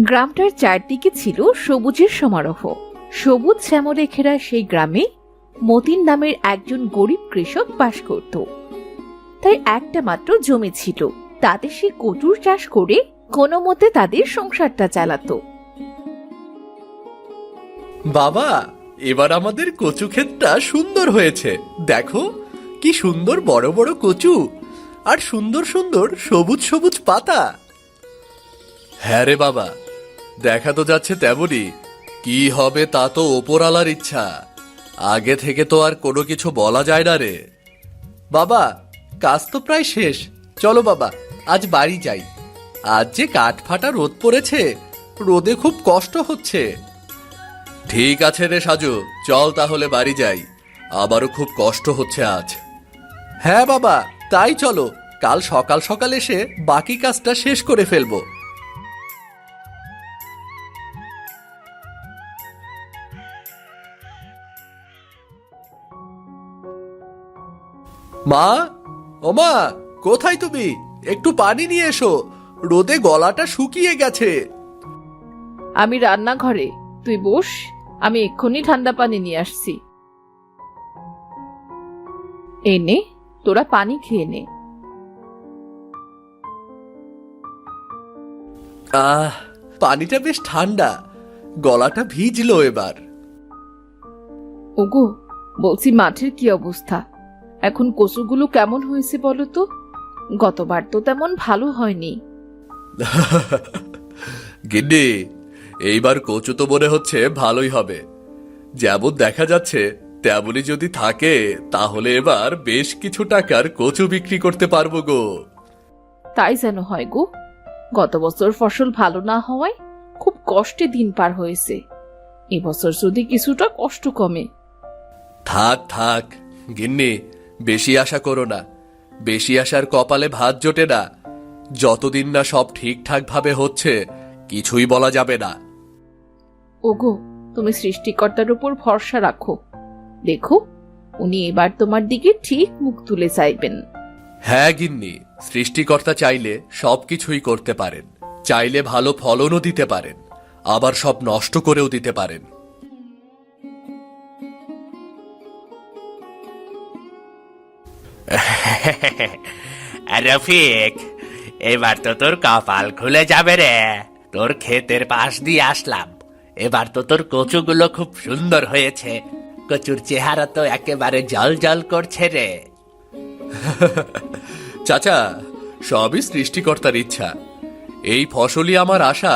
গ্রামটার চারদিকে ছিল সবুজের সমারোহ। সবুজ শ্যামলে ঘেরা সেই গ্রামে মতিন নামের একজন গরিব কৃষক বাস করত। তাই একটা মাত্র জমি ছিল, তাতে সে কচুর চাষ করে কোনো মতে তাদের সংসারটা চালাতো। বাবা, এবার আমাদের কচু ক্ষেতটা সুন্দর হয়েছে। দেখো কি সুন্দর বড় বড় কচু, আর সুন্দর সুন্দর সবুজ সবুজ পাতা। হ্যাঁ রে বাবা, দেখা তো যাচ্ছে তেমনই। কি হবে তা তো ওপরওয়ালার ইচ্ছা, আগে থেকে তো আর কোনো কিছু বলা যায় না রে। বাবা, কাজ তো প্রায় শেষ, চলো বাবা আজ বাড়ি যাই। আজ যে কাঠ ফাটা রোদ পড়েছে, রোদে খুব কষ্ট হচ্ছে। ঠিক আছে রে সাজু, চল তাহলে বাড়ি যাই, আবারও খুব কষ্ট হচ্ছে আজ। হ্যাঁ বাবা, তাই চলো, কাল সকাল সকাল এসে বাকি কাজটা শেষ করে ফেলবো। মা, ও মা, কোথায় তুমি? একটু পানি নিয়ে এসো, রোদে গলাটা শুকিয়ে গেছে। আমি রান্নাঘরে, তুই বস, আমি এক্ষুনি ঠান্ডা পানি নিয়ে আসছি। এনে তোরা পানি খেয়ে নে। পানিটা বেশ ঠান্ডা, গলাটা ভিজলো এবার। ওগো, বলছি মাঠের কি অবস্থা? এখন কচুগুলো কেমন হয়েছে বলো তো? গতবার তো তেমন ভালো হয়নি। গিন্নি, এইবার কচু তো মনে হচ্ছে ভালোই হবে। যেমন দেখা যাচ্ছে তেমনই যদি থাকে, তাহলে এবার বেশ কিছু টাকার কচু বিক্রি করতে পারবো গো। তাই যেন হয় গো, গত বছর ফসল ভালো না হওয়ায় খুব কষ্টে দিন পার হয়েছে। এবছর যদি কিছুটা কষ্ট কমে। থাক থাক গিন্নি, বেশি আশা করো না। বেশি আশার কপালে ভাত জোটে না। যতদিন না সব ঠিকঠাক ভাবে হচ্ছে, কিছুই বলা যাবে না। ওগো, তুমি সৃষ্টিকর্তার উপর ভরসা রাখো, দেখো উনি এবার তোমার দিকে ঠিক মুখ তুলে চাইবেন। হ্যাঁ গিন্নি, সৃষ্টিকর্তা চাইলে সবকিছুই করতে পারেন। চাইলে ভালো ফলনও দিতে পারেন, আবার সব নষ্ট করেও দিতে পারেন। রফিক, এবার তো তোর কপাল খুলে যাবে রে। তোর ক্ষেতের পাশ দিয়ে আসলাম, এবার তো তোর কচুগুলো খুব সুন্দর হয়েছে। কচুর চেহারা তো একেবারে জল জল করছে রে। চাচা, সবই সৃষ্টিকর্তার ইচ্ছা। এই ফসলই আমার আশা,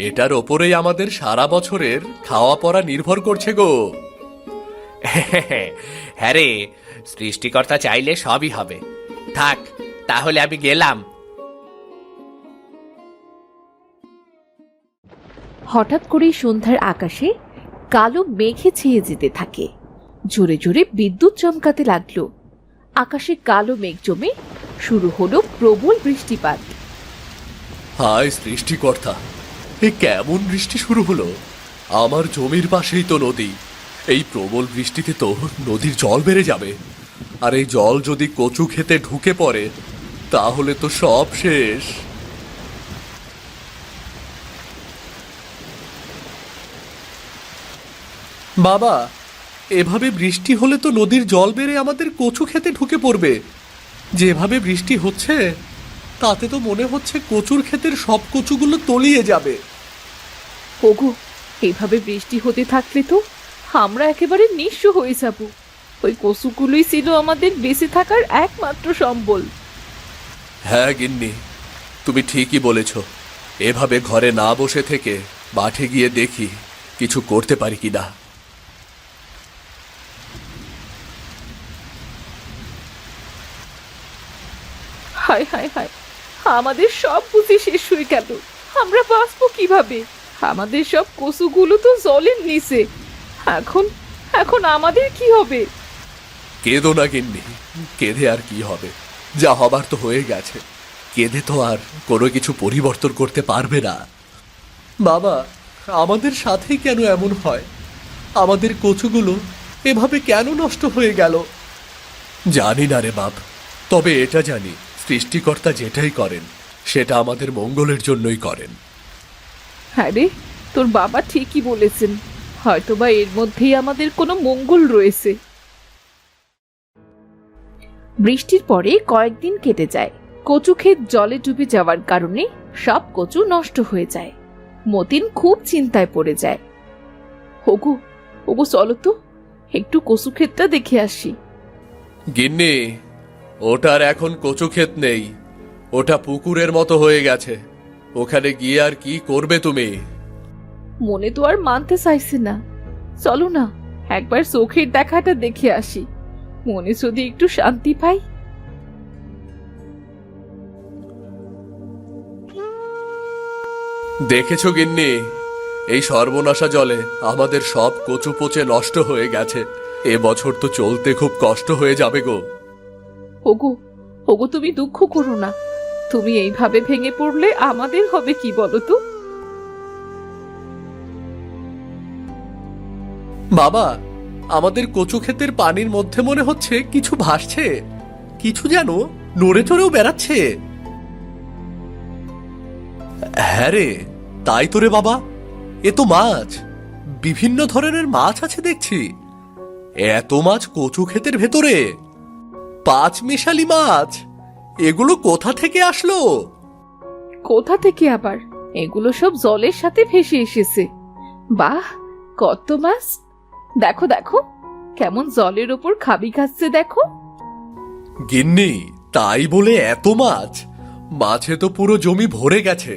এটার ওপরেই আমাদের সারা বছরের খাওয়া পড়া নির্ভর করছে গো। হ্যাঁ রে, সৃষ্টিকর্তা চাইলে সবই হবে। থাক, তাহলে আমি গেলাম। হঠাৎ করেই সন্ধ্যার আকাশে কালো মেঘে ছেয়ে যেতে থাকে। জোরে জোরে বিদ্যুৎ চমকাতে লাগলো। আকাশে কালো মেঘ জমে শুরু হলো প্রবল বৃষ্টিপাত। হায় সৃষ্টিকর্তা, এ কেমন বৃষ্টি শুরু হলো! আমার জমির পাশেই তো নদী, এই প্রবল বৃষ্টিতে তো নদীর জল বেড়ে যাবে। আর এই জল যদি কচু খেতে ঢুকে পড়ে, তাহলে তো সব শেষ। বাবা, এভাবে বৃষ্টি হলে তো নদীর জল বেড়ে আমাদের কচু খেতে ঢুকে পড়বে। যেভাবে বৃষ্টি হচ্ছে, তাতে তো মনে হচ্ছে কচুর ক্ষেতের সব কচুগুলো তলিয়ে যাবে। ওগো, এইভাবে বৃষ্টি হতে থাকলে তো আমরা একেবারে নিঃস্ব হয়ে যাব। ওই কচুগুলোই ছিল আমাদের বেঁচে থাকার একমাত্র সম্বল। হ্যাঁ গিন্নি, তুমি ঠিকই বলেছ। এভাবে ঘরে না বসে থেকে মাঠে গিয়ে দেখি কিছু করতে পারি কিনা। হায় হায় হায়, আমাদের সব বুঝি শেষ হয়ে গেল। আমরা বাঁচবো কিভাবে? আমাদের সব কচুগুলো তো জলের নিচে। এখন এখন আমাদের কি হবে? কেঁদো না গিন্নি, কেঁদে আর কি হবে? যা হবার তো হয়ে গেছে, কেঁদে তো আর কোনো কিছু পরিবর্তন করতে পারবে না। বাবা, আমাদের সাথেই কেন এমন হয়? আমাদের কচুগুলো এভাবে কেন নষ্ট হয়ে গেল? জানি না রে বাপ, তবে এটা জানি সৃষ্টিকর্তা যেটাই করেন সেটা আমাদের মঙ্গলের জন্যই করেন। আরে, তোর বাবা ঠিকই বলেছেন, হয়তোবা এর মধ্যেই আমাদের কোনো মঙ্গল রয়েছে। বৃষ্টির পরে কয়েকদিন কেটে যায়। কচু ক্ষেত জলে ডুবে যাওয়ার কারণে সব কচু নষ্ট হয়ে যায়। মতিন খুব চিন্তায় পড়ে যায়। ওগো, ওগো, চলো তো একটু কচু ক্ষেতটা দেখে আসি। গিন্নি, ওটার এখন কচু ক্ষেত নেই, ওটা পুকুরের মতো হয়ে গেছে। ওখানে গিয়ে আর কি করবে তুমি? মনে তো আর মানতে চাইছে না। চলো না, একবার চোখের দেখাটা দেখে আসি, মনে যদি একটু শান্তি পাই। দেখেছো গিন্নি, এই সর্বনাশা জলে আমাদের সব কচু পচে নষ্ট হয়ে গেছে। এবছর তো চলতে খুব কষ্ট হয়ে যাবে গো। ওগো, ওগো, তুমি দুঃখ করো না। তুমি এইভাবে ভেঙে পড়লে আমাদের হবে কি বলো তো? বাবা, আমাদের কচু ক্ষেতের পানির মধ্যে মনে হচ্ছে কিছু ভাসছে, কিছু যেন নড়ে চড়েও বেড়াচ্ছে। হ্যাঁ রে, তাই তো রে বাবা, এ তো মাছ। বিভিন্ন ধরনের মাছ আছে দেখছি। এত মাছ কচু ক্ষেতের ভেতরে, পাঁচ মিশালি মাছ। এগুলো কোথা থেকে আসলো? কোথা থেকে আবার? এগুলো সব জলের সাথে ভেসে এসেছে। বাহ, কত মাছ! দেখো দেখো, কেমন জলের ওপর খাবি খাচ্ছে দেখো। গিন্নি, তাই বলে এত মাছ? মাছে তো পুরো জমি ভরে গেছে।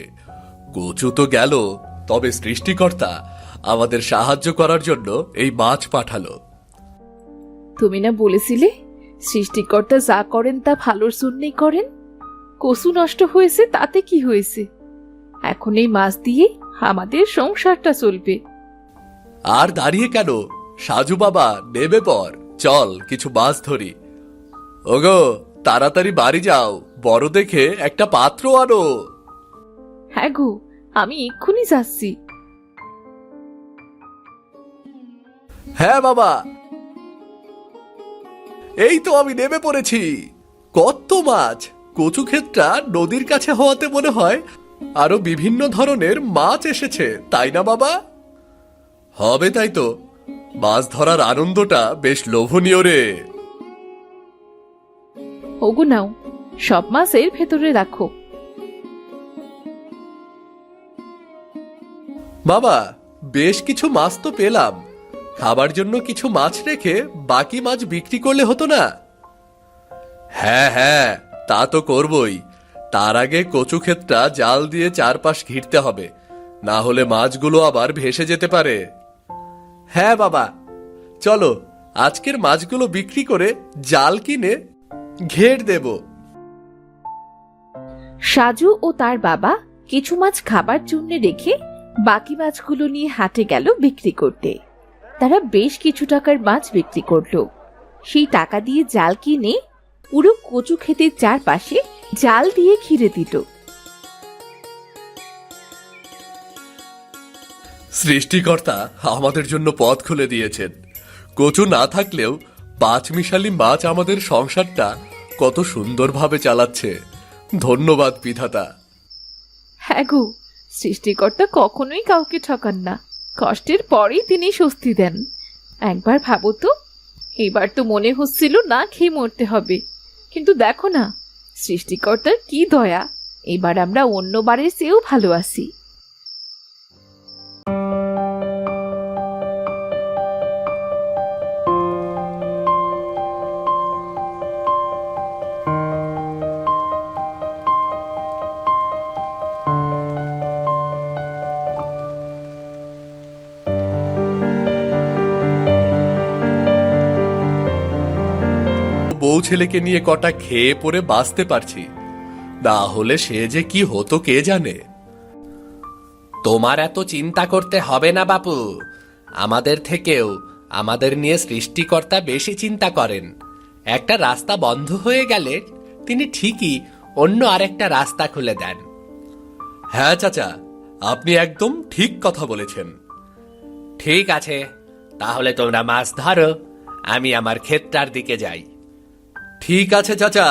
কচু তো গেল, তবে সৃষ্টিকর্তা আমাদের সাহায্য করার জন্য এই মাছ পাঠালো। তুমি না বলেছিলে সৃষ্টিকর্তা যা করেন তা ভালোর জন্যই করেন? কচু নষ্ট হয়েছে তাতে কি হয়েছে? এখন এই মাছ দিয়ে আমাদের সংসারটা চলবে। আর দাঁড়িয়ে কেন, সাজু বাবা, নেমে পড়, চল কিছু মাছ ধরি। ওগো, তাড়াতাড়ি বাড়ি যাও, বড় দেখে একটা পাত্র আনো। হ্যাঁ গো, আমি এক্ষুনি যাচ্ছি। হ্যাঁ বাবা, এই তো আমি নেমে পড়েছি। কত মাছ! কচু ক্ষেতটা নদীর কাছে হওয়াতে মনে হয় আরো বিভিন্ন ধরনের মাছ এসেছে, তাই না বাবা? হবে তাই তো, মাছ ধরার আনন্দটা বেশ লোভনীয় রে। ওগো নাও, সব মাছ এর ভেতরে রাখো। বাবা, বেশ কিছু মাছ তো পেলাম। খাবার জন্য কিছু মাছ রেখে বাকি মাছ বিক্রি করলে হতো না? হ্যাঁ হ্যাঁ, তা তো করবই। তার আগে কচু ক্ষেতটা জাল দিয়ে চারপাশ ঘিরতে হবে, না হলে মাছগুলো আবার ভেসে যেতে পারে। হ্যাঁ বাবা, চলো আজকের মাছগুলো বিক্রি করে জাল কিনে ঘের দেব। সাজু ও তার বাবা কিছু মাছ খাবার জন্য রেখে বাকি মাছগুলো নিয়ে হাটে গেল বিক্রি করতে। তারা বেশ কিছু টাকার মাছ বিক্রি করলো। সেই টাকা দিয়ে জাল কিনে পুরো কচু ক্ষেতের চারপাশে জাল দিয়ে ঘিরে দিল। সৃষ্টিকর্তা আমাদের জন্য পথ খুলে দিয়েছেন। কচু না থাকলেও পাঁচমিশালি মাছ আমাদের সংসারটা কত সুন্দরভাবে চালাচ্ছে। ধন্যবাদ বিধাতা। হ্যাঁ গো, সৃষ্টিকর্তা কখনোই কাউকে ঠকান না, কষ্টের পরেই তিনি স্বস্তি দেন। একবার ভাবো তো, এবার তো মনে হচ্ছিল না খেয়ে মরতে হবে, কিন্তু দেখো না সৃষ্টিকর্তার কি দয়া, এবার আমরা অন্য বারের চেয়েও ভালো আছি। বউ ছেলেকে নিয়ে কটা খেয়ে পরে বাঁচতে পারছি, না হলে সে যে কি হতো কে জানে। তোমার এত চিন্তা করতে হবে না বাপু। আমাদের থেকেও আমাদের নিয়ে সৃষ্টিকর্তা বেশি চিন্তা করেন। একটা রাস্তা বন্ধ হয়ে গেলে তিনি ঠিকই অন্য আরেকটা রাস্তা খুলে দেন। হ্যাঁ চাচা, আপনি একদম ঠিক কথা বলেছেন। ঠিক আছে, তাহলে তোমরা মাছ ধরো, আমি আমার ক্ষেতটার দিকে যাই। ঠিক আছে চাচা।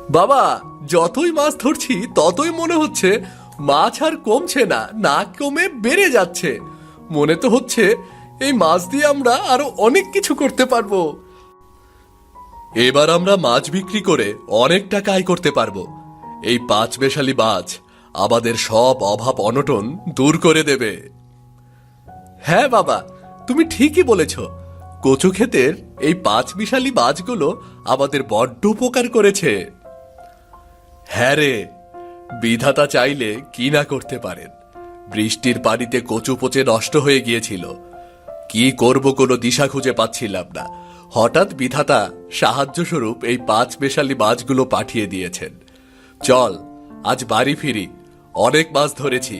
বাবা, যতই মাছ ধরছি ততই মনে হচ্ছে মাছ আর কমছে না, না কমে বেড়ে যাচ্ছে। মনে তো হচ্ছে এই মাছ দিয়ে আমরা আরো অনেক কিছু করতে পারবো। এবার আমরা মাছ বিক্রি করে অনেক টাকা আয় করতে পারবো। এই 5 মেশালি মাছ আমাদের সব অভাব অনটন দূর করে দেবে। হ্যাঁ বাবা, তুমি ঠিকই বলেছ। কচু ক্ষেতের এই 5 মিশালি মাছগুলো আমাদের বড্ড উপকার করেছে। হ্যাঁ রে, বিধাতা চাইলে কি না করতে পারেন। বৃষ্টির পানিতে কচু পচে নষ্ট হয়ে গিয়েছিল, কি করব কোনো দিশা খুঁজে পাচ্ছিলাম না। হঠাৎ বিধাতা সাহায্য স্বরূপ এই 5 মেশালি মাছগুলো পাঠিয়ে দিয়েছেন। চল আজ বাড়ি ফিরি, অনেক মাছ ধরেছি।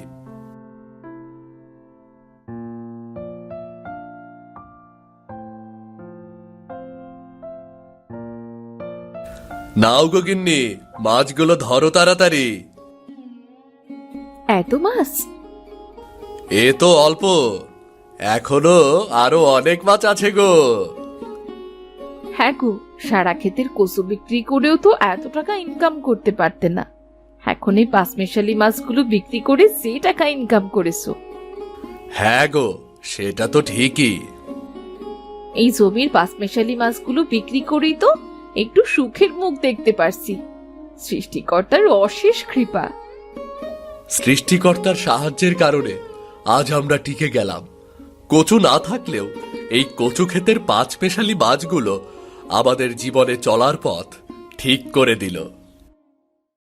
নাও গো গিন্নি, মাছগুলো ধরো তাড়াতাড়ি। এত মাছ? এ তো অল্প, এখনো আরো অনেক মাছ আছে গো। হ্যাঁ গো, সারা ক্ষেতের কচু বিক্রি করেও তো এত টাকা ইনকাম করতে পারতে না। এখন এই 5 মেশালি মাছগুলো বিক্রি করে যে টাকা ইনকাম করেছো। হ্যাঁ গো, সেটা তো ঠিকই। এই জমির 5 মেশালি মাছগুলো বিক্রি করেই তো একটু সুখের মুখ দেখতে পারছি। সৃষ্টিকর্তার অশেষ কৃপা। সৃষ্টিকর্তার সাহায্যের কারণে আজ আমরা টিকে গেলাম। কচু না থাকলেও এই কচু ক্ষেতের 5 মেশালি মাছগুলো আমাদের জীবনে চলার পথ ঠিক করে দিল।